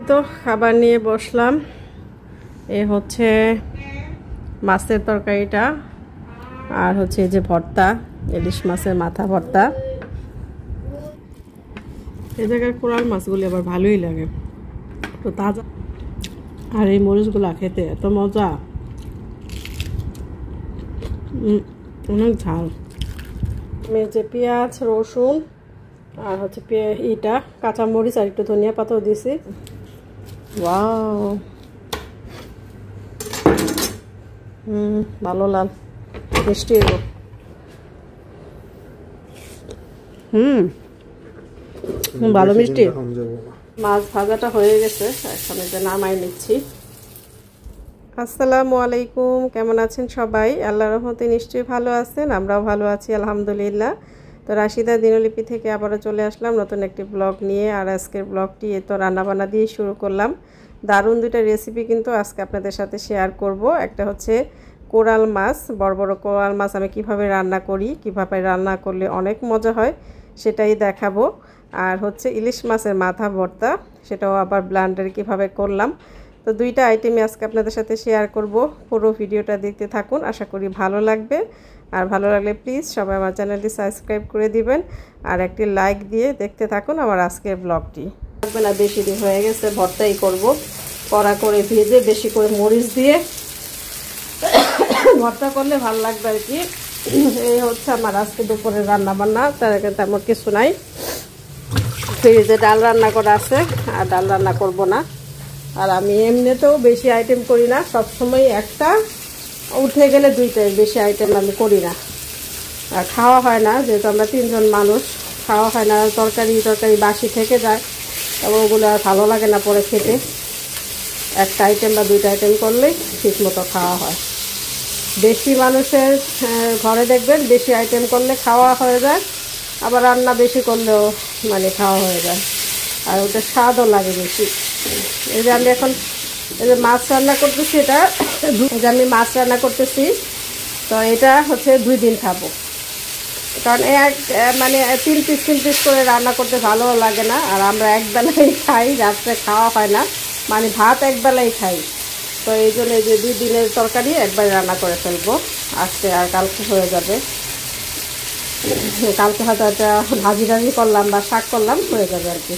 তো খাবার নিয়ে বসলাম। এ হচ্ছে মাছের তরকারিটা আর হচ্ছে যে ভর্তা, ইলিশ মাছের মাথা ভর্তা। এই জায়গার কোরাল মাছগুলি আবার ভালোই লাগে, তো তাজা। আর এই মরিচগুলা খেতে এত মজা, অনেক ঝাল। যে পেঁয়াজ, রসুন আর হচ্ছে ইটা কাঁচা মরিচ আর একটু ধনিয়া পাতাও দিছি। ওয়াও, ভালো লাল মিষ্টি এগো। ভালো মিষ্টি। মাছ ভাজাটা হয়ে গেছে, এখন যে নামাই নিচ্ছি। আসসালামু আলাইকুম, কেমন আছেন সবাই? আল্লাহর রহমতে নিশ্চয়ই ভালো আছেন, আমরাও ভালো আছি আলহামদুলিল্লাহ। তো রাশিদা দিনলিপি থেকে আবারও চলে আসলাম নতুন একটি ব্লগ নিয়ে। আর আজকের ব্লগটি তো রান্নাবান্না দিয়ে শুরু করলাম। দারুণ দুইটা রেসিপি কিন্তু আজকে আপনাদের সাথে শেয়ার করব। একটা হচ্ছে কোরাল মাছ, বড় বড় কোরাল মাছ আমি কিভাবে রান্না করি, কিভাবে রান্না করলে অনেক মজা হয় সেটাই দেখাবো। আর হচ্ছে ইলিশ মাছের মাথা ভর্তা, সেটাও আবার ব্লেন্ডারে কিভাবে করলাম। তো দুইটা আইটেমই আজকে আপনাদের সাথে শেয়ার করব। পুরো ভিডিওটা দেখতে থাকুন, আশা করি ভালো লাগবে। আর ভালো লাগলে প্লিজ সবাই আমার চ্যানেলটি সাবস্ক্রাইব করে দিবেন আর একটি লাইক দিয়ে দেখতে থাকুন আমার আজকের ব্লগটি। লাগবে না, বেশি দিন হয়ে গেছে, ভর্তাই করব। কড়া করে ভেজে বেশি করে মরিচ দিয়ে ভর্তা করলে ভালো লাগবে আর কি। এই হচ্ছে আমার আজকে দুপুরের রান্না বান্না, তার তেমন কিছু নাই। ফ্রিজে ডাল রান্না করা আছে, আর ডাল রান্না করব না। আর আমি এমনিতেও বেশি আইটেম করি না, সবসময় একটা উঠে গেলে দুইটাই, বেশি আইটেম আমি করি না। আর খাওয়া হয় না, যেহেতু আমরা 3 জন মানুষ, খাওয়া হয় না। তরকারি বাসি থেকে যায়, তবে ওগুলো আর ভালো লাগে না পরে খেতে। একটা আইটেম বা দুইটা আইটেম করলেই ঠিক মতো খাওয়া হয়। বেশি মানুষের ঘরে দেখবেন বেশি আইটেম করলে খাওয়া হয়ে যায়, আবার রান্না বেশি করলেও মানে খাওয়া হয়ে যায়, আর ওটা স্বাদও লাগে বেশি। এই যে আমি এখন এই যে মাছ রান্না করতেছি, আমি মাছ রান্না করতেছি, তো এটা হচ্ছে 2 দিন খাবো। কারণ মানে 3 পিস করে রান্না করতে ভালো লাগে না। আর আমরা একবেলাই খাই, রাত্রে খাওয়া হয় না, মানে ভাত একবেলাই খাই। তো এই জন্য এই যে 2 দিনের তরকারি একবার রান্না করে ফেলবো আজকে, আর কালকে হয়ে যাবে। কালকে হয়তো একটা ভাজি করলাম বা শাক করলাম, হয়ে যাবে আর কি।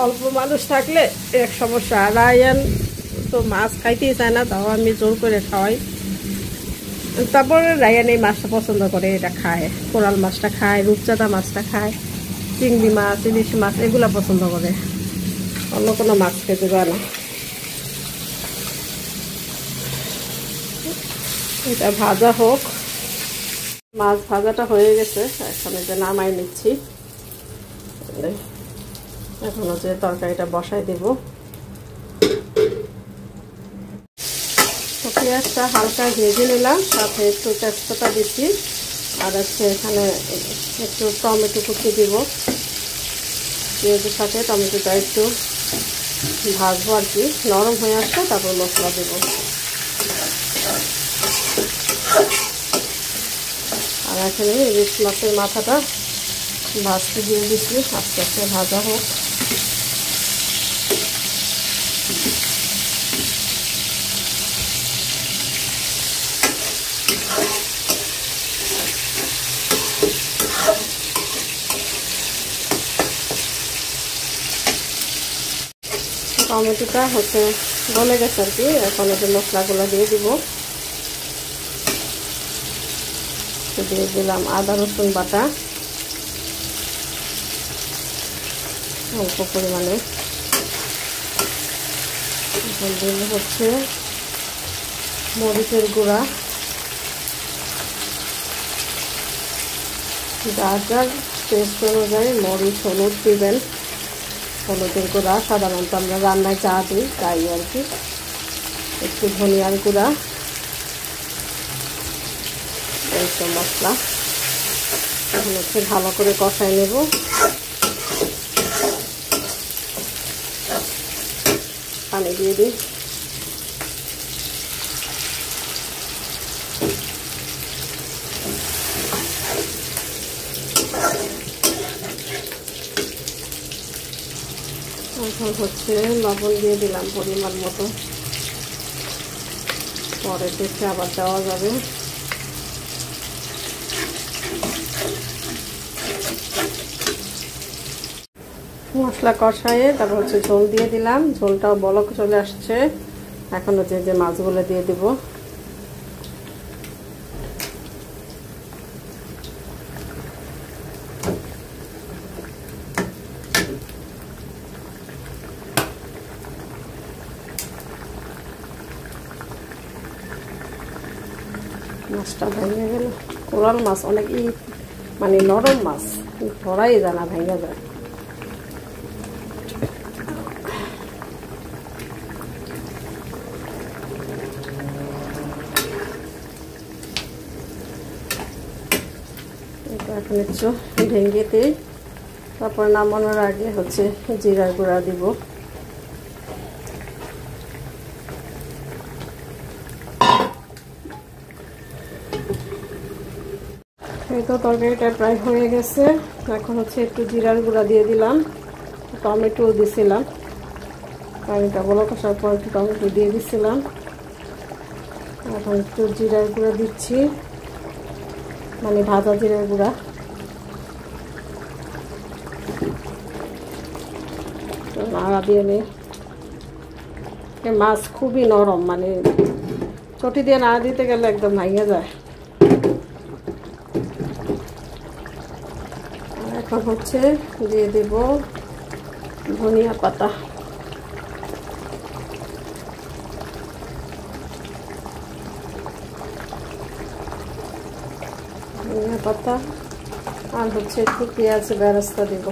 অল্প মানুষ থাকলে এক সমস্যা। আর রায়ান তো মাছ খাইতেই চায় না, তাও আমি জোর করে খাওয়াই। তারপরে রায়ান এই মাছটা পছন্দ করে, এটা খায়, কোরাল মাছটা খায়, রূপচাঁদা মাছটা খায়, চিংড়ি মাছ, ইলিশ মাছ এগুলা পছন্দ করে, অন্য কোনো মাছ খেতে পারে না। এটা ভাজা হোক। মাছ ভাজাটা হয়ে গেছে, এখন এটা নামাই নিচ্ছি। এখন হচ্ছে তরকারিটা বসাই দেব। পেঁয়াজটা হালকা ভেজে নিলাম, সাথে একটু তেজপাতা দিচ্ছি, আর হচ্ছে এখানে একটু টমেটো কুচি দিব। পেঁয়াজের সাথে টমেটোটা একটু ভাজবো আর কি, নরম হয়ে আসছে, তারপর মশলা দেব। আর এখানে ইলিশ মাছের মাথাটা ভাজতে দিয়ে দিচ্ছি, আস্তে আস্তে ভাজা হোক। টমেটোটা হচ্ছে গলে গেছে আর কি, এখন এই মশলাগুলো দিয়ে দিব। দিয়ে দিলাম আদা রসুন বাটা অল্প পরিমাণে। এখন দিলে হচ্ছে মরিচের গুঁড়া, যার যার টেস্ট অনুযায়ী মরিচ হলুদ দিবেন। হলুদের গুঁড়া সাধারণত আমরা রান্নায় চা দিই, তাই আর কি। একটু ধনিয়ার গুঁড়া, এই তো মশলা। এখন হচ্ছে ভালো করে কষাই নেব। পানি দিয়ে দিই। এখন হচ্ছে লবণ দিয়ে দিলাম পরিমাণ মতো, পরে দেখে আবার দেওয়া যাবে। মশলা কষাইয়ে তারপর হচ্ছে ঝোল দিয়ে দিলাম, ঝোলটাও বলক চলে আসছে। এখন হচ্ছে যে মাছগুলো দিয়ে দিব। মাছটা ভেঙে গেল, কোরাল মাছ অনেক মানে নরম মাছ, ধরাই যায় না, ভেঙে যায়। এখন একটু ভেঙে দিই, তারপর নামানোর আগে হচ্ছে জিরার গুঁড়া দিব। এই তো তরকারিটা প্রায় হয়ে গেছে। এখন হচ্ছে একটু জিরার গুঁড়া দিয়ে দিলাম, টমেটো দিছিলাম, পানিটা বলক আসার পর একটু টমেটো দিয়ে দিছিলাম। এখন একটু জিরার গুঁড়া দিচ্ছি, মানে ভাজা জিরার গুঁড়া। নাড়া দিয়ে নিই। মাছ খুবই নরম, মানে চটি দিয়ে নাড়া দিতে গেলে একদম ভেঙে যায়। এখন হচ্ছে দিয়ে দেব ধনিয়া পাতা। ধনিয়া পাতা আর হচ্ছে একটু পেঁয়াজ বেরেস্তা দেব।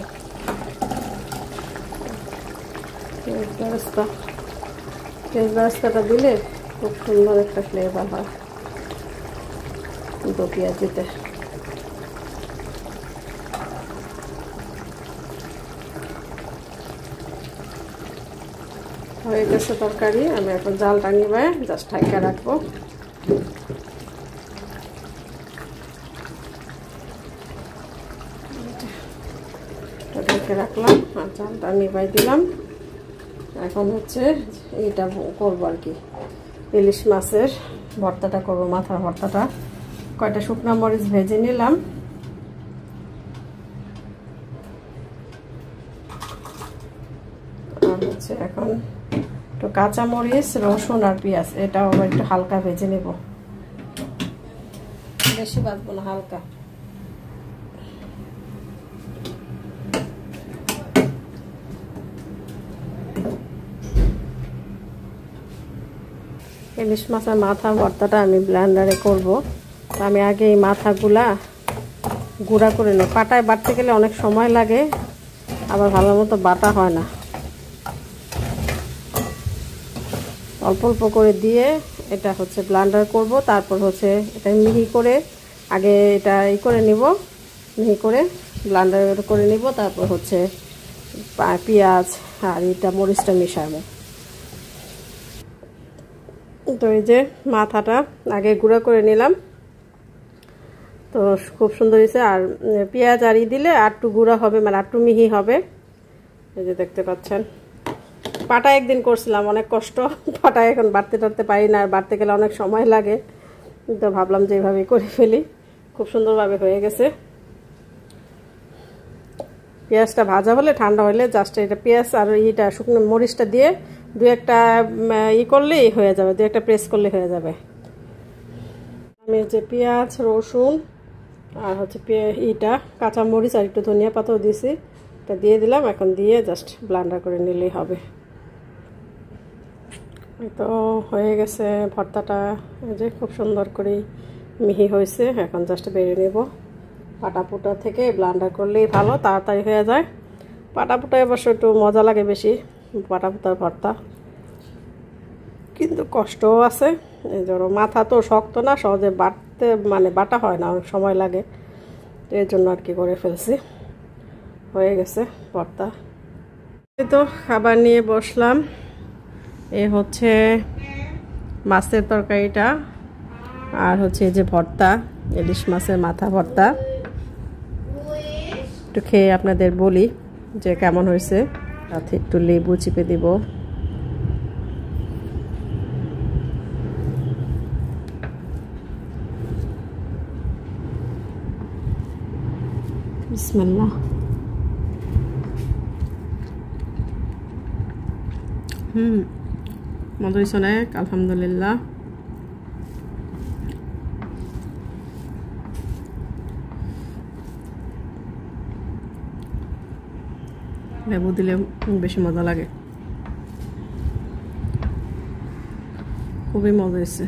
পেঁয়াজ বেরেস্তাটা দিলে খুব সুন্দর একটা ফ্লেভার হয় দো পেঁয়াজিতে। হয়ে গেছে তরকারি, আমি এখন জালটা নিয়ে জাস্ট ঢাকা রাখবো। ঢেকে রাখলাম আর জালটা নিভাই দিলাম। এখন হচ্ছে এইটা করবো আর কি, ইলিশ মাছের ভর্তাটা করবো, মাথার ভর্তাটা। কয়টা শুকনো মরিচ ভেজে নিলাম, আর হচ্ছে এখন একটু কাঁচা মরিচ, রসুন আর পেঁয়াজ, এটাও আবার একটু হালকা ভেজে নেব, বেশি ভাজবো না, হালকা। ইলিশ মাছের মাথা ভর্তাটা আমি ব্লেন্ডারে করব। আমি আগে এই মাথাগুলা গুঁড়া করে নেব। পাটায় বাটতে গেলে অনেক সময় লাগে, আবার ভালো মতো বাটা হয় না। অল্প অল্প করে দিয়ে এটা হচ্ছে ব্লেন্ডার করব, তারপর হচ্ছে এটা মিহি করে আগে এটা করে নিব, মিহি করে ব্লেন্ডার করে নিব, তারপর হচ্ছে পেঁয়াজ আর এটা মরিচটা মিশাবো। তো এই যে মাথাটা আগে গুঁড়া করে নিলাম, তো খুব সুন্দর হয়েছে। আর পেঁয়াজ আর দিলে আর একটু গুঁড়া হবে, মানে আর একটু মিহি হবে। এই যে দেখতে পাচ্ছেন, পাটা একদিন করছিলাম, অনেক কষ্ট। পাটায় এখন বাড়তে টাড়তে পারি না, আর বাড়তে গেলে অনেক সময় লাগে, তো ভাবলাম যে এইভাবে করে ফেলি। খুব সুন্দরভাবে হয়ে গেছে। পেঁয়াজটা ভাজা হলে, ঠান্ডা হলে জাস্ট এটা পেঁয়াজ আর ইটা শুকনো মরিচটা দিয়ে দু একটা করলেই হয়ে যাবে, দু একটা প্রেস করলে হয়ে যাবে। আমি যে পেঁয়াজ, রসুন আর হচ্ছে ইটা কাঁচা মরিচ আর একটু ধনিয়া পাতাও দিয়েছি, এটা দিয়ে দিলাম। এখন দিয়ে জাস্ট ব্লেন্ডার করে নিলেই হবে। তো হয়ে গেছে ভর্তাটা, এই যে খুব সুন্দর করে মিহি হয়েছে। এখন জাস্ট বেড়ে নেব। পাটাপুটা থেকে ব্লেন্ডার করলেই ভালো, তাড়াতাড়ি হয়ে যায়। পাটাপুটা অবশ্য একটু মজা লাগে বেশি, পাটাপুটার ভর্তা, কিন্তু কষ্টও আছে। এই ধরো মাথা তো শক্ত না, সহজে বাটতে মানে বাটা হয় না, অনেক সময় লাগে, এর জন্য আর কি করে ফেলছি। হয়ে গেছে ভর্তা। এই তো খাবার নিয়ে বসলাম। এ হচ্ছে মাছের তরকারিটা, আর হচ্ছে এই যে ভর্তা, ইলিশ মাছের মাথা ভর্তা। একটু খেয়ে আপনাদের বলি যে কেমন হয়েছে। সাথে একটু লেবু চিপে দিব। বিসমিল্লাহ। মজা হয়েছে অনেক, আলহামদুলিল্লাহ। লেবু দিলে বেশি মজা লাগে, খুবই মজা হয়েছে।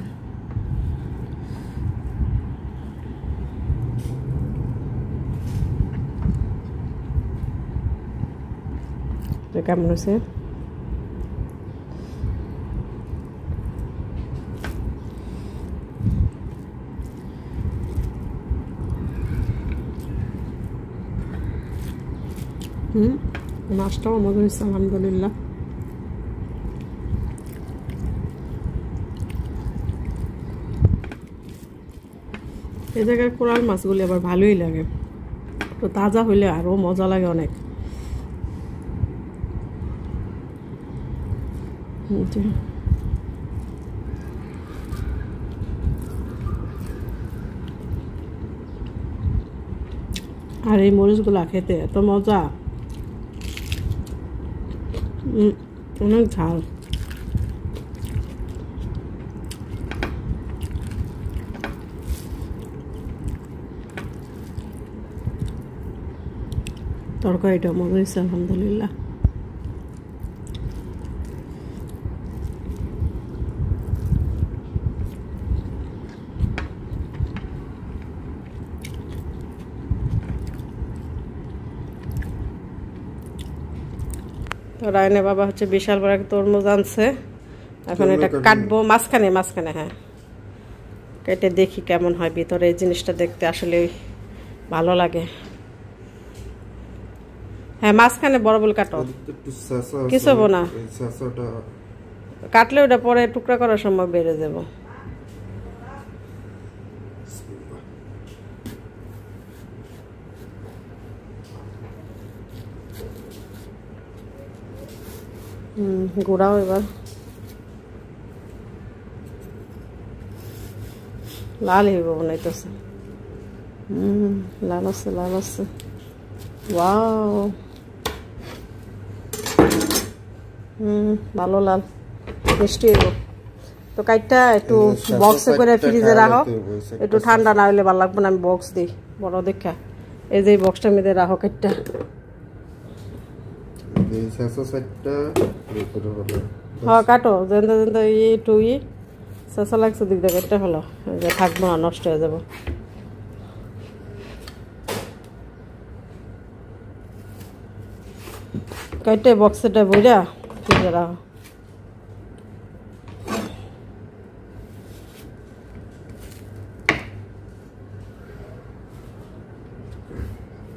কেমন হয়েছে? মাছটাও মজা হয়েছে, আলহামদুলিল্লাহ। এই জায়গার কোরাল মাছগুলি আবার ভালোই লাগে, তো তাজা হইলে আরও মজা লাগে অনেক। আর এই মরিচগুলা খেতে এত মজা, অনেক ঝাল। তরকারিটা মজা হয়েছে, আলহামদুলিল্লাহ। তো রায়নে বাবা হচ্ছে বিশাল বড় একটা তরমুজ আনছে, এখন এটা কাটবো মাঝখানে মাঝখানে। হ্যাঁ, কেটে দেখি কেমন হয় ভিতরে। এই জিনিসটা দেখতে আসলে ভালো লাগে। হ্যাঁ, মাঝখানে বড় বল কাটো, কিছু হবো না। কাটলে ওটা পরে টুকরা করার সময় বেড়ে যাবো। গোড়াও এবার লাল হইব বানাইতেছে। লাল আছে, লাল আছে। ওয়াও, ভালো লাল, মিষ্টি হইব। তো কাইটটা একটু বক্সে করে ফ্রিজে রাখো, একটু ঠান্ডা না হইলে ভালো লাগবে না। আমি বক্স দিই বড় দেখা, এই যে বক্সটার মধ্যে রাখো কাইটটা। হ্যাঁ, কাটো যেন যেন একটু চেঁচা লাগছে দিক দেখ, এটা হলো যে থাকবো না, নষ্ট হয়ে যাব। কাইটে বক্সটা বইরা ফ্রিজে রাখো।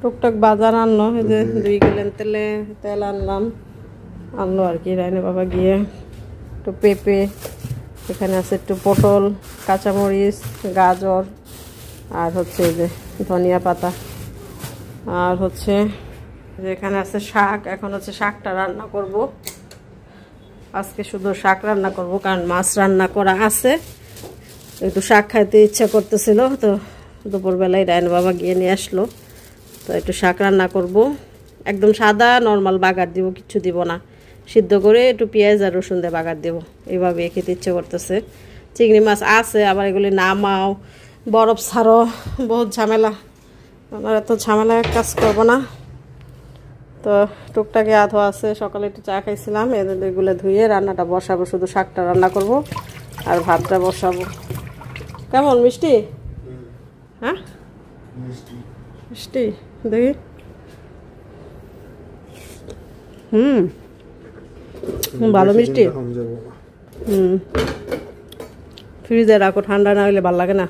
টুকটাক বাজার আনলো, এই যে 2 গ্যালন তেল আনলো আর কি রায়নে বাবা গিয়ে। একটু পেঁপে, এখানে আছে একটু পটল, কাঁচামরিচ, গাজর, আর হচ্ছে এই যে ধনিয়া পাতা, আর হচ্ছে এখানে আছে শাক। এখন হচ্ছে শাকটা রান্না করব। আজকে শুধু শাক রান্না করব, কারণ মাছ রান্না করা আছে। একটু শাক খাইতে ইচ্ছা করতেছিল, তো দুপুরবেলায় রায়নে বাবা গিয়ে নিয়ে আসলো। তো একটু শাক রান্না করব, একদম সাদা নর্মাল বাগার দিব, কিছু দিব না। সিদ্ধ করে একটু পেঁয়াজ আর রসুন দিয়ে বাগার দেব, এইভাবে খেতে ইচ্ছে করতেছে। চিংড়ি মাছ আছে, আবার এগুলি নামাও, বরফ ছাড়ো, বহুত ঝামেলা। আমার এত ঝামেলা কাজ করবো না। তো টুকটাকে আধো আছে, সকালে একটু চা খাইছিলাম, এগুলো ধুয়ে রান্নাটা বসাবো। শুধু শাকটা রান্না করব আর ভাতটা বসাবো। কেমন মিষ্টি? হ্যাঁ, মিষ্টি দেখি। ভালো মিষ্টি। ফ্রিজে রাখো, ঠান্ডা না হলে ভালো লাগে না।